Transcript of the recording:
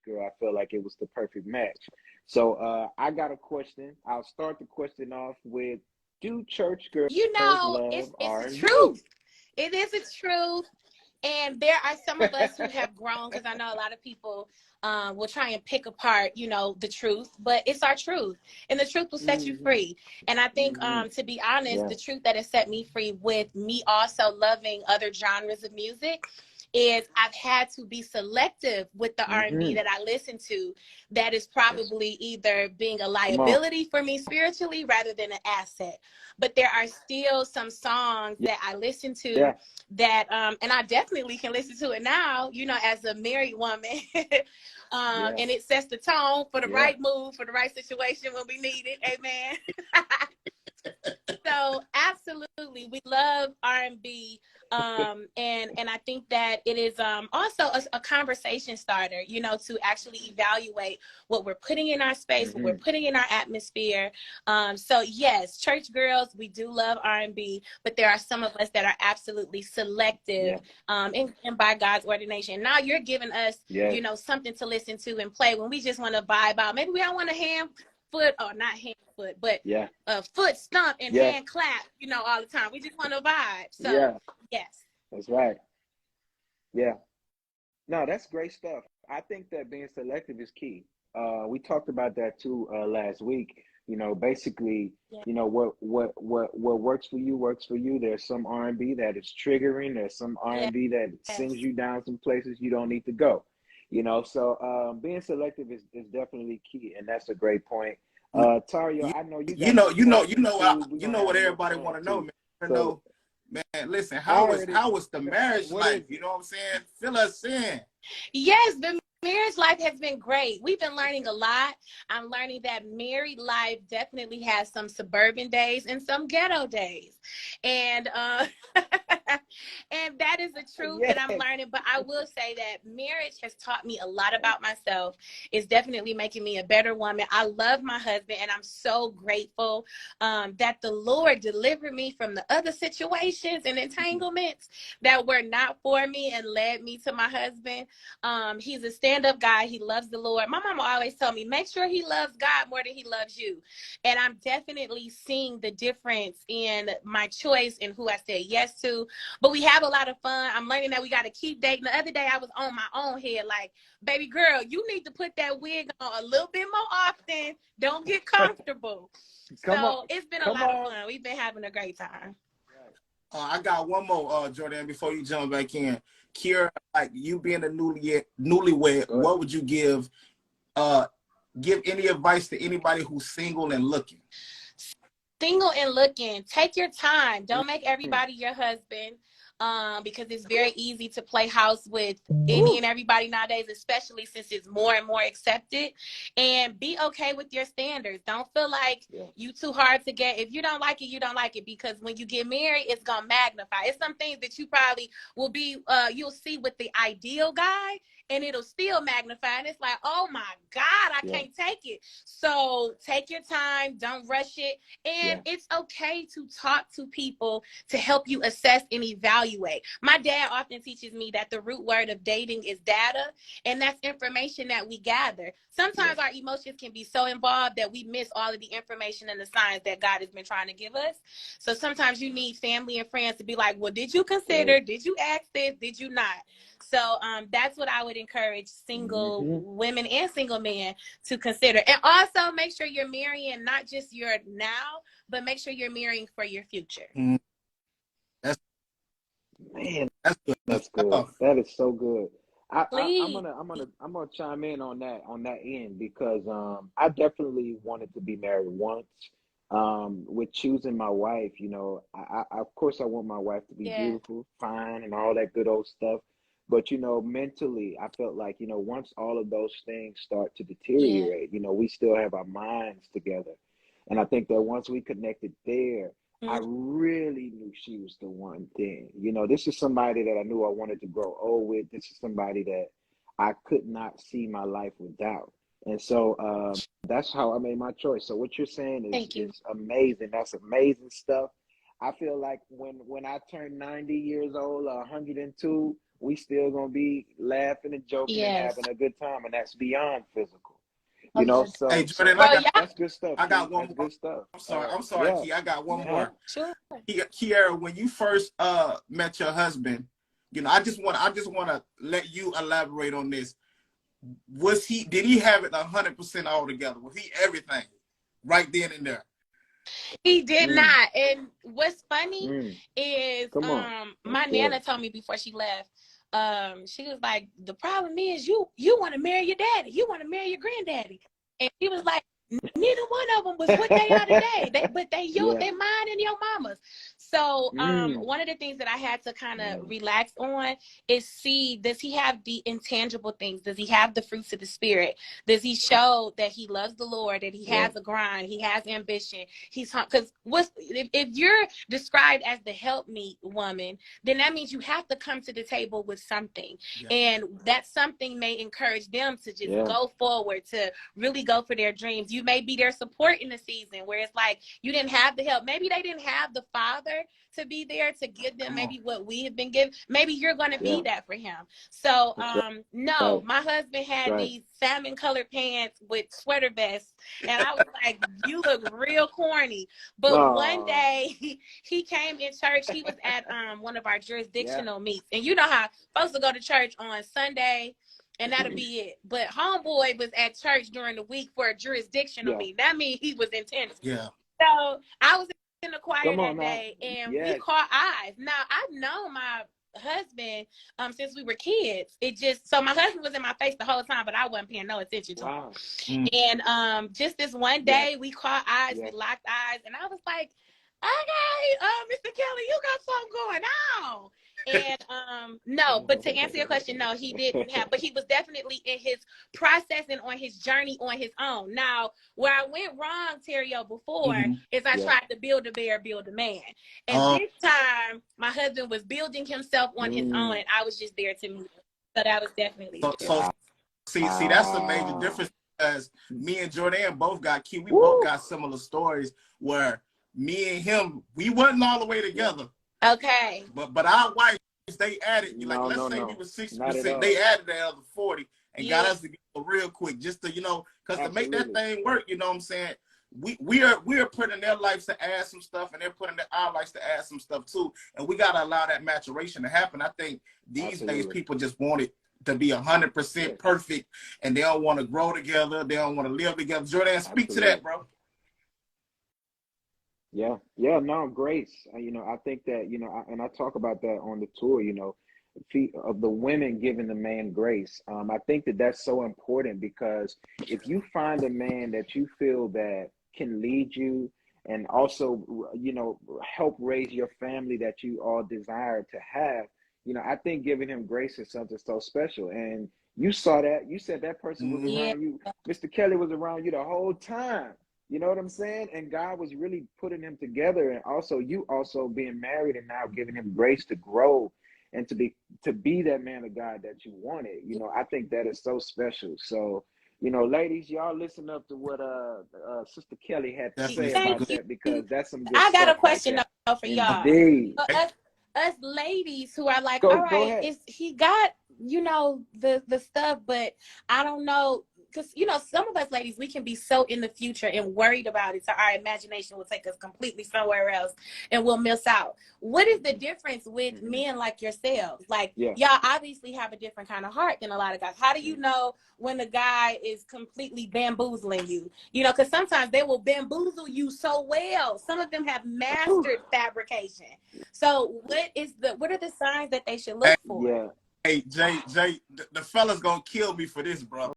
girl, I felt like it was the perfect match. So I got a question. I'll start the question off with, do church girls You know, love it's the R&B? truth. It is the truth. And there are some of us who have grown, because I know a lot of people will try and pick apart, you know, the truth, but it's our truth, and the truth will set you Mm-hmm. free. And I think, Mm-hmm. to be honest, Yeah. the truth that has set me free with me also loving other genres of music is I've had to be selective with the R&B Mm-hmm. that I listen to. That is probably either being a Come on. liability for me spiritually rather than an asset. But there are still some songs that I listen to Yeah. that and I definitely can listen to it now, you know, as a married woman. Yeah. And it sets the tone for the Yeah. right move, for the right situation when we need it. Amen. So absolutely, we love R&B, and I think that it is also a conversation starter, you know, to actually evaluate what we're putting in our space, what we're Mm-hmm. putting in our atmosphere. So yes, church girls, we do love R&B, but there are some of us that are absolutely selective, Yeah. and by God's ordination. Now you're giving us, Yes. you know, something to listen to and play when we just want to vibe out. Maybe we don't want to foot, or not hand foot, but Yeah. foot stomp and Yeah. hand clap, you know, all the time. We just want to vibe. So, Yeah. yes. That's right. Yeah. No, that's great stuff. I think that being selective is key. We talked about that too last week. Basically, Yeah. what works for you works for you. There's some R&B that is triggering. There's some R&B that sends Yes. you down some places you don't need to go. So being selective is definitely key, and that's a great point. Tario, You, I know you you got know, some you know, you questions know, too. We're you gonna know have what a little everybody fun want to know, too. man. I So know, man. Listen, I already, how was the marriage what is life? You it? know what I'm saying? Fill us in. Yes, the marriage life has been great. We've been learning a lot. I'm learning that married life definitely has some suburban days and some ghetto days. And and that is the truth that I'm Yes. learning. But I will say that marriage has taught me a lot about myself. It's definitely making me a better woman. I love my husband, and I'm so grateful that the Lord delivered me from the other situations and entanglements that were not for me and led me to my husband. He's a stand-up guy. He loves the Lord. My mama always told me, make sure he loves God more than he loves you. And I'm definitely seeing the difference in my choice and who I said yes to. But we have a lot of fun. I'm learning that we got to keep dating. The other day I was on my own head, like, baby girl, you need to put that wig on a little bit more often. Don't get comfortable. Come on. So it's been a Come lot of on. fun. We've been having a great time. I got one more, Jor'Dan, before you jump back in. Kierra, like you being a newlywed, Go ahead. what would you give any advice to anybody who's single and looking? Single and looking, take your time. Don't make everybody your husband, because it's very easy to play house with any Ooh. and everybody nowadays, especially since it's more and more accepted. And be okay with your standards. Don't feel like Yeah. you too hard to get. If you don't like it, you don't like it, because when you get married, it's gonna magnify. It's some things that you probably will be you'll see with the ideal guy, and it'll still magnify, and it's like, oh my God, I Yeah. can't take it. So take your time, don't rush it. And Yeah. it's okay to talk to people to help you assess and evaluate. My dad often teaches me that the root word of dating is data, and that's information that we gather. Yeah. Sometimes our emotions can be so involved that we miss all of the information and the signs that God has been trying to give us. So sometimes you need family and friends to be like, well, did you consider? Right. Did you ask this? Did you not? So that's what I would encourage single Mm-hmm. women and single men to consider. And also make sure you're marrying not just your now, but make sure you're marrying for your future. Mm, that's Man, that's good that's good. stuff. That is so good. I'm Please. gonna chime in on that end because I definitely wanted to be married once. With choosing my wife, of course I want my wife to be Yeah. beautiful, fine, and all that good old stuff. But mentally, I felt like once all of those things start to Yeah. deteriorate, we still have our minds together, and I think that once we connected there, I Mhm. really knew she was the one thing. This is somebody that I knew I wanted to grow old with. This is somebody that I could not see my life without. And so that's how I made my choice. So what you're saying is Thank you. is amazing. That's amazing stuff. I feel like when I turn 90 years old or 102, we still gonna be laughing and joking and Yes. having a good time, and that's beyond physical. You know, Okay. Hey, so Jordan, Bro, yeah, that's good stuff, I got Key. one That's more. good stuff. I'm sorry, Yeah. Key. I got one yeah, more. sure. Kierra, when you first met your husband, you know, I just want to let you elaborate on this. Did he have it 100% all together? Was he everything right then and there? He did Mm, not. And what's funny mm. is Come on. Let's my hear nana it. told me before she left, she was like, the problem is you want to marry your daddy. You want to marry your granddaddy. And he was like, neither one of them was what they are today. But Yeah. they mine and your mama's. So Mm, one of the things that I had to kind of mm. relax on is see, does he have the intangible things? Does he have the fruits of the spirit? Does he show that he loves the Lord, that he Yeah. has a grind, he has ambition? He's because if you're described as the helpmeet woman, then that means you have to come to the table with something. Yeah. And that something may encourage them to just Yeah. go forward, to really go for their dreams. You may be their support in the season where it's like you didn't have the help. Maybe they didn't have the father to be there to give them Come on. maybe what we have been given. Maybe you're going to be Yeah. that for him. So That's no, right. my husband That's had right. these salmon colored pants with sweater vests, and I was like, you look real corny. But one Oh, day he came in church. He was at one of our yeah. jurisdictional meets, and you know how folks will go to church on Sunday and that'll be it. But homeboy was at church during the week for a jurisdictional Yeah. meeting. That means he was intentional. Yeah. So I was in the choir Come on that now. day, and we Yes. caught eyes. Now I've known my husband since we were kids. It just so my husband was in my face the whole time, but I wasn't paying no attention to him. Wow. And just this one Yeah. day we caught eyes, Yeah. we locked eyes, and I was like, okay, Mr. Kelly, you got something going on. And no, but to answer your question, no, he didn't have, but he was definitely in his process and on his journey on his own. Now, where I went wrong, Terrio, before is I Yeah. tried to build a bear, build a man. And Um, this time my husband was building himself on his own, and I was just there to meet him. So that was definitely the difference. so see, that's a major difference because me and Jor'Dan both got key. We Woo. both got similar stories where me and him, we wasn't all the way together. Okay. But our wives, they added, like, No, let's no, say no. we were Not at 60%, all. they added that other 40 and got Yeah. us together real quick, just to, you know, because to make that Absolutely. thing work, you know what I'm saying? We are putting their lives to add some stuff, and they're putting our lives to add some stuff too. And we gotta allow that maturation to happen. I think these days Absolutely. people just want it to be 100% Yes. perfect, and they don't want to grow together. They don't want to live together. Jor'Dan, speak to that, Absolutely. bro. Yeah. Yeah. No, grace. You know, I think that, you know, and I talk about that on the tour, you know, of the women giving the man grace. I think that that's so important because if you find a man that you feel that can lead you and also, you know, help raise your family that you all desire to have, you know, I think giving him grace is something so special. And you saw that. You said that person was Yeah. around you. Mr. Kelly was around you the whole time. You know what I'm saying? And God was really putting them together. And also, you also being married and now giving him grace to grow and to be that man of God that you wanted. You know, I think that is so special. So, you know, ladies, y'all listen up to what Sister Kelly had to Definitely say some Thank about good. that you. because that's some good I got a stuff right question there. though for y'all. Indeed. So us ladies who are like, Go all right, ahead. is he got, you know, the stuff, but I don't know. Because, you know, some of us ladies, we can be so in the future and worried about it. So our imagination will take us completely somewhere else and we'll miss out. What is the difference with men like yourselves? Like, Yeah. y'all obviously have a different kind of heart than a lot of guys. How do you know when a guy is completely bamboozling you? You know, because sometimes they will bamboozle you so well. Some of them have mastered fabrication. So what are the signs that they should look for? Yeah. Hey, Jay, the fella's gonna kill me for this, bro.